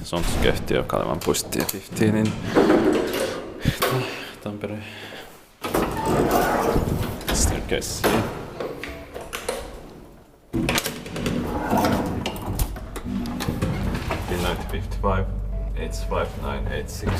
asuntoskeittiö Kalevan Puistotie 15 in Tampere. Staircase here. Finland 55, 85986.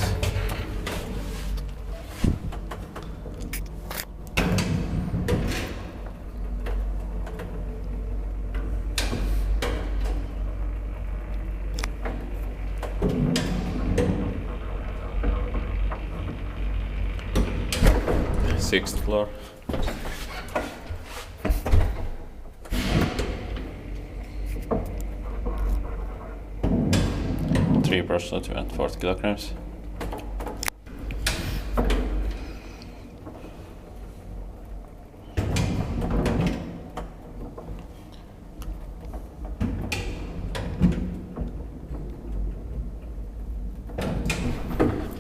Sixth floor. Three person to 40 kilograms.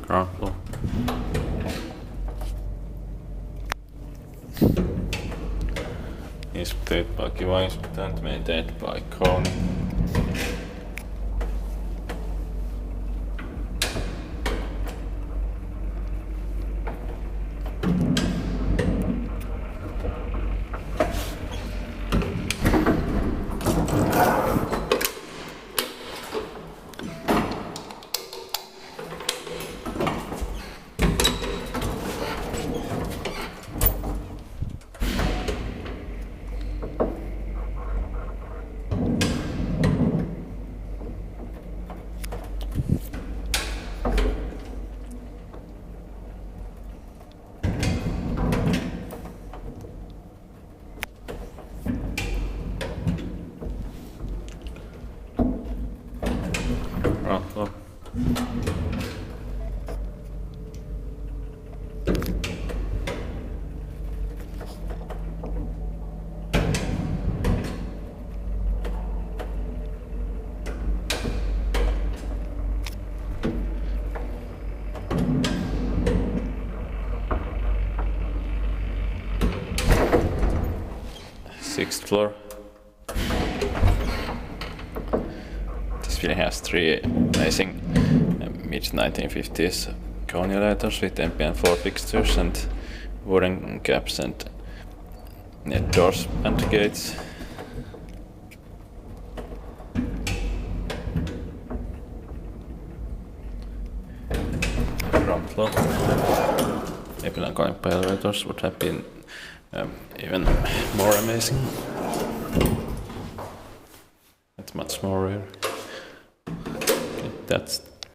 Ground floor. Inspected by Kiva Inspectant, maintained by Kone. Ground floor. Sixth floor. This building has three amazing mid-1950s Kone elevators with MPN4 fixtures and wooden caps and net doors and gates. Ground floor. Epilän Kaleva elevators would have been even more amazing. It's much more rare. Okay, that's